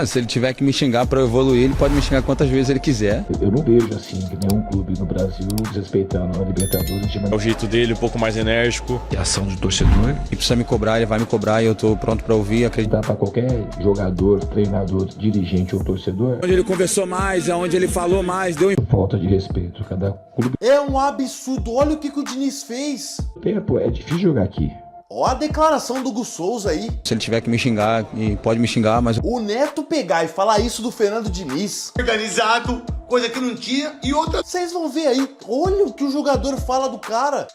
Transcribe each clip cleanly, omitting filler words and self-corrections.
Se ele tiver que me xingar para eu evoluir, ele pode me xingar quantas vezes ele quiser. Eu não vejo assim nenhum clube no Brasil desrespeitando a Libertadores de É maneira... o jeito dele, um pouco mais enérgico. E a ação do torcedor. E precisa me cobrar, ele vai me cobrar e eu tô pronto para ouvir, acreditar. Para qualquer jogador, treinador, dirigente ou torcedor, Onde ele conversou mais, aonde ele falou mais, deu falta de respeito. Cada clube É um absurdo, olha o que o Diniz fez. é difícil jogar aqui. Ó a declaração do Hugo Souza aí. Se ele tiver que me xingar, e pode me xingar, mas O Neto pegar e falar isso do Fernando Diniz. Organizado, coisa que não tinha, e outra. Vocês vão ver aí, olha o que o jogador fala do cara.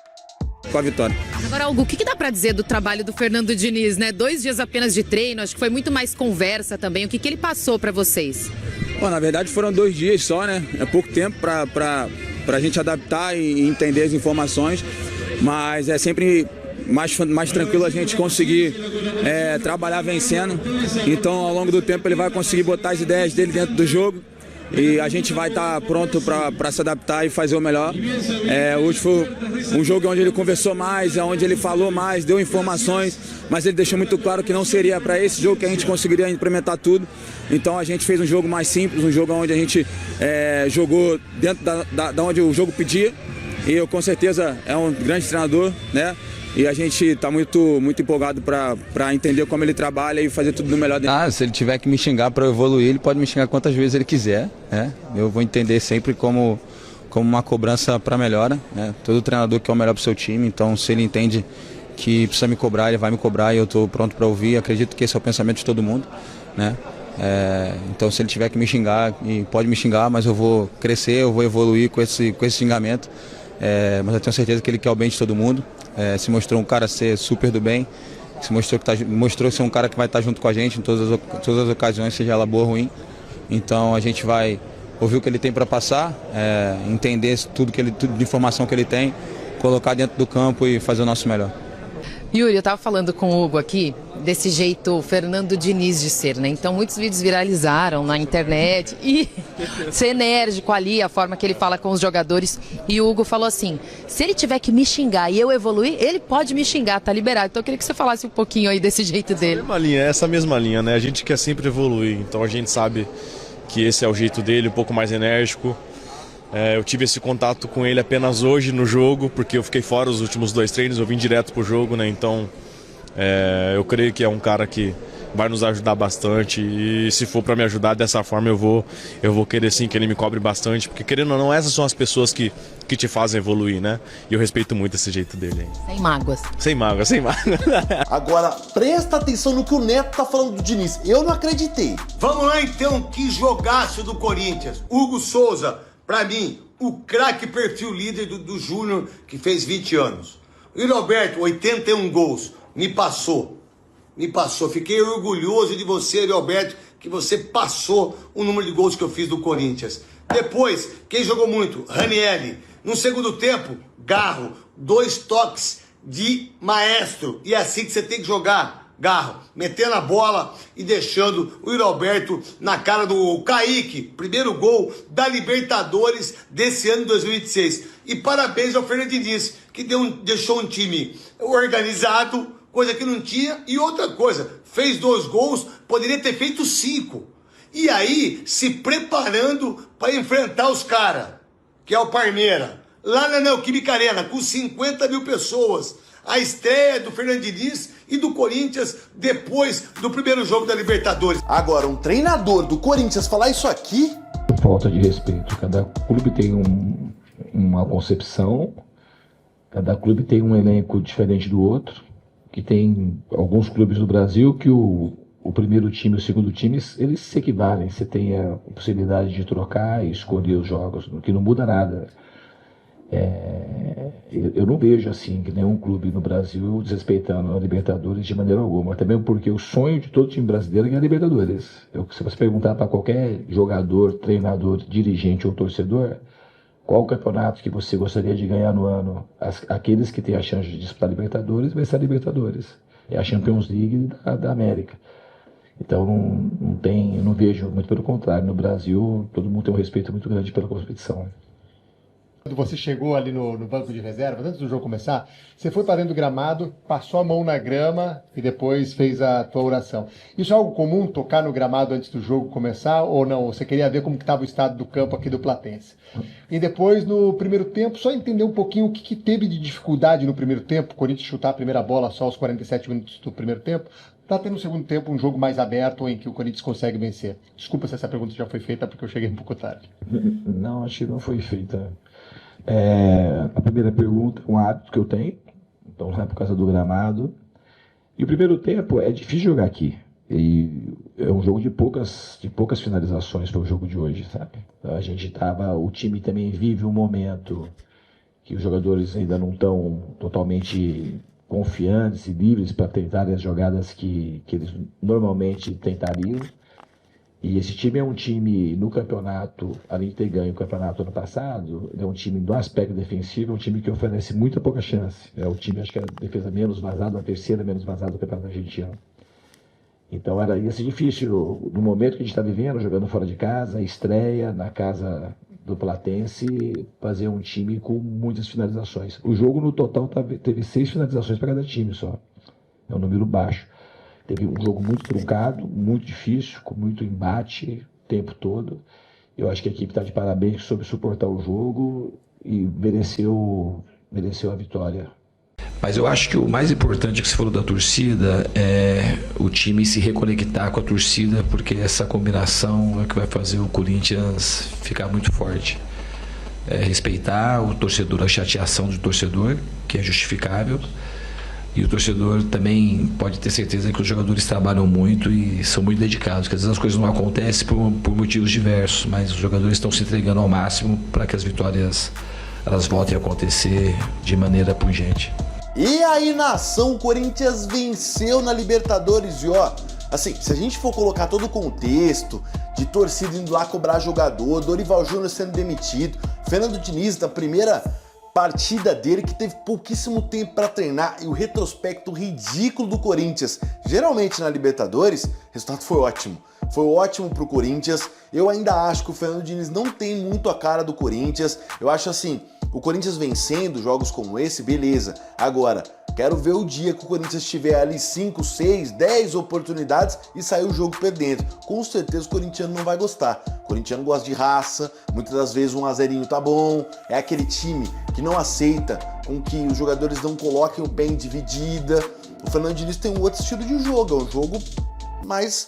com a vitória. Agora, Hugo, o que dá pra dizer do trabalho do Fernando Diniz, né? 2 dias apenas de treino, acho que foi muito mais conversa também. O que ele passou pra vocês? Bom, na verdade foram 2 dias só, né? É pouco tempo pra gente adaptar e entender as informações, mas é sempre mais tranquilo a gente conseguir trabalhar vencendo. Então, ao longo do tempo, ele vai conseguir botar as ideias dele dentro do jogo e a gente vai estar pronto para se adaptar e fazer o melhor. Hoje foi um jogo onde ele conversou mais, onde ele falou mais, deu informações, mas ele deixou muito claro que não seria para esse jogo que a gente conseguiria implementar tudo. Então a gente fez um jogo mais simples, um jogo onde a gente jogou dentro da onde o jogo pedia. E eu, com certeza, é um grande treinador, né? E a gente está muito empolgado para entender como ele trabalha e fazer tudo no melhor dele. se ele tiver que me xingar para eu evoluir, ele pode me xingar quantas vezes ele quiser, né? Eu vou entender sempre como uma cobrança para melhora, né? Todo treinador quer o melhor para o seu time, então se ele entende que precisa me cobrar, ele vai me cobrar e eu estou pronto para ouvir. Acredito que esse é o pensamento de todo mundo, né? Então se ele tiver que me xingar, e pode me xingar, mas eu vou crescer, eu vou evoluir com esse xingamento. Mas eu tenho certeza que ele quer o bem de todo mundo. Se mostrou um cara ser super do bem, mostrou ser um cara que vai estar junto com a gente em todas as ocasiões, seja ela boa ou ruim. Então a gente vai ouvir o que ele tem para passar, entender tudo de informação que ele tem, colocar dentro do campo e fazer o nosso melhor. Yuri, eu tava falando com o Hugo aqui desse jeito Fernando Diniz de ser, né? Então muitos vídeos viralizaram na internet e ser enérgico ali, a forma que ele fala com os jogadores. E o Hugo falou assim, se ele tiver que me xingar e eu evoluir, ele pode me xingar, tá liberado. Então eu queria que você falasse um pouquinho aí desse jeito dele. Essa mesma linha, né? A gente quer sempre evoluir, então a gente sabe que esse é o jeito dele, um pouco mais enérgico. Eu tive esse contato com ele apenas hoje no jogo, porque eu fiquei fora os últimos 2 treinos, eu vim direto pro jogo, né? Então eu creio que é um cara que vai nos ajudar bastante e se for para me ajudar dessa forma eu vou querer sim que ele me cobre bastante, porque querendo ou não, essas são as pessoas que te fazem evoluir, né? E eu respeito muito esse jeito dele aí. Sem mágoas. Sem mágoa, sem mágoa. Agora, presta atenção no que o Neto tá falando do Diniz. Eu não acreditei. Vamos lá então, que jogaço do Corinthians. Hugo Souza, pra mim, o craque perfil líder do Júnior, que fez 20 anos. E o Roberto, 81 gols, me passou. Fiquei orgulhoso de você, Roberto, que você passou o número de gols que eu fiz do Corinthians. Depois, quem jogou muito? Ranieri. No segundo tempo, Garro. 2 toques de maestro. E é assim que você tem que jogar, Garro. Metendo a bola e deixando o Roberto na cara do Kaique. Primeiro gol da Libertadores desse ano de 2026. E parabéns ao Fernando Diniz, que deixou um time organizado, coisa que não tinha. E outra coisa, fez 2 gols, poderia ter feito 5. E aí, se preparando para enfrentar os caras, que é o Palmeiras, lá na Neoquímica Arena, com 50 mil pessoas. A estreia do Fernando Diniz e do Corinthians depois do primeiro jogo da Libertadores. Agora, um treinador do Corinthians falar isso aqui... Falta de respeito. Cada clube tem uma concepção, cada clube tem um elenco diferente do outro, que tem alguns clubes no Brasil que o primeiro time e o segundo time, eles se equivalem. Você tem a possibilidade de trocar e escolher os jogos, que não muda nada. Eu não vejo assim que nenhum clube no Brasil desrespeitando a Libertadores de maneira alguma, também porque o sonho de todo time brasileiro é a Libertadores. Se você perguntar para qualquer jogador, treinador, dirigente ou torcedor, qual o campeonato que você gostaria de ganhar no ano, aqueles que têm a chance de disputar a Libertadores, vai ser a Libertadores, é a Champions League da América. Então eu não vejo, muito pelo contrário, no Brasil todo mundo tem um respeito muito grande pela competição. Quando você chegou ali no banco de reservas, antes do jogo começar, você foi para dentro do gramado, passou a mão na grama e depois fez a tua oração. Isso é algo comum, tocar no gramado antes do jogo começar, ou não? Você queria ver como estava o estado do campo aqui do Platense? E depois, no primeiro tempo, só entender um pouquinho o que teve de dificuldade no primeiro tempo, o Corinthians chutar a primeira bola só aos 47 minutos do primeiro tempo, para ter no segundo tempo um jogo mais aberto em que o Corinthians consegue vencer. Desculpa se essa pergunta já foi feita, porque eu cheguei um pouco tarde. Não, acho que não foi feita. A primeira pergunta, um hábito que eu tenho, então não é por causa do gramado. E o primeiro tempo é difícil jogar aqui. E é um jogo de poucas finalizações para o jogo de hoje, sabe? O time também vive um momento que os jogadores ainda não estão totalmente confiantes e livres para tentar as jogadas que eles normalmente tentariam. E esse time é um time no campeonato, além de ter ganho o campeonato ano passado, é um time no aspecto defensivo, é um time que oferece muita pouca chance. É o time, acho que é a defesa menos vazada, a terceira menos vazada do campeonato argentino. Então ia ser difícil, no momento que a gente está vivendo, jogando fora de casa, estreia na casa do Platense, fazer um time com muitas finalizações. O jogo no total teve 6 finalizações para cada time só. É um número baixo. Teve um jogo muito truncado, muito difícil, com muito embate o tempo todo. Eu acho que a equipe está de parabéns sobre suportar o jogo e mereceu a vitória. Mas eu acho que o mais importante que você falou da torcida é o time se reconectar com a torcida, porque essa combinação é que vai fazer o Corinthians ficar muito forte. Respeitar o torcedor, a chateação do torcedor, que é justificável. E o torcedor também pode ter certeza que os jogadores trabalham muito e são muito dedicados, que às vezes as coisas não acontecem por motivos diversos, mas os jogadores estão se entregando ao máximo para que as vitórias elas voltem a acontecer de maneira pungente. E aí, nação, o Corinthians venceu na Libertadores. E ó, assim, se a gente for colocar todo o contexto de torcida indo lá cobrar jogador, Dorival Júnior sendo demitido, Fernando Diniz da primeira partida dele que teve pouquíssimo tempo para treinar e o retrospecto ridículo do Corinthians, geralmente na Libertadores, o resultado foi ótimo. Foi ótimo pro Corinthians. Eu ainda acho que o Fernando Diniz não tem muito a cara do Corinthians. Eu acho assim, o Corinthians vencendo jogos como esse, beleza. Agora, quero ver o dia que o Corinthians tiver ali 5, 6, 10 oportunidades e sair o jogo perdendo. Com certeza o corintiano não vai gostar. O corintiano gosta de raça, muitas das vezes 1-0 tá bom. É aquele time que não aceita com que os jogadores não coloquem o pé em dividida. O Fernando Diniz tem um outro estilo de jogo, é um jogo mais...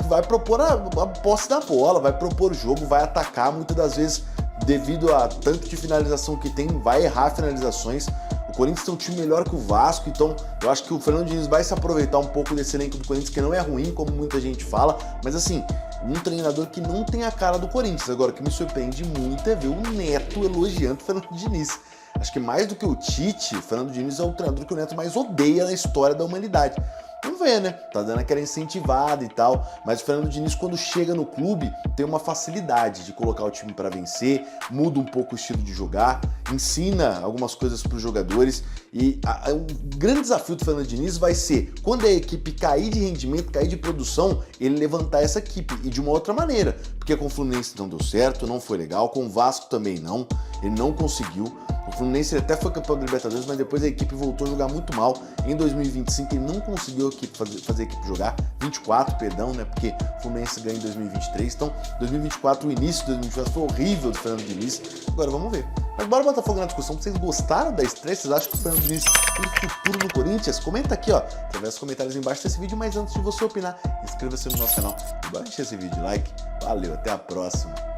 vai propor a posse da bola, vai propor o jogo, vai atacar, muitas das vezes, devido a tanto de finalização que tem, vai errar finalizações. O Corinthians tem um time melhor que o Vasco, então eu acho que o Fernando Diniz vai se aproveitar um pouco desse elenco do Corinthians, que não é ruim, como muita gente fala, mas assim, um treinador que não tem a cara do Corinthians. Agora, o que me surpreende muito é ver o Neto elogiando o Fernando Diniz. Acho que mais do que o Tite, o Fernando Diniz é o treinador que o Neto mais odeia na história da humanidade. Vamos ver, né? Tá dando aquela incentivada e tal, mas o Fernando Diniz, quando chega no clube, tem uma facilidade de colocar o time para vencer, muda um pouco o estilo de jogar, ensina algumas coisas para os jogadores e o grande desafio do Fernando Diniz vai ser, quando a equipe cair de rendimento, cair de produção, ele levantar essa equipe e de uma outra maneira, porque com o Fluminense não deu certo, não foi legal, com o Vasco também não, ele não conseguiu. O Fluminense até foi campeão da Libertadores, mas depois a equipe voltou a jogar muito mal. Em 2025 ele não conseguiu fazer a equipe jogar, 24, perdão, né? Porque o Fluminense ganha em 2023. Então, 2024, o início de 2024 foi horrível do Fernando Diniz. Agora vamos ver. Mas bora botar fogo na discussão. Vocês gostaram da estreia? Vocês acham que o Fernando Diniz tem futuro no Corinthians? Comenta aqui, ó, através dos comentários embaixo desse vídeo. Mas antes de você opinar, inscreva-se no nosso canal e bora encher esse vídeo de like. Valeu, até a próxima.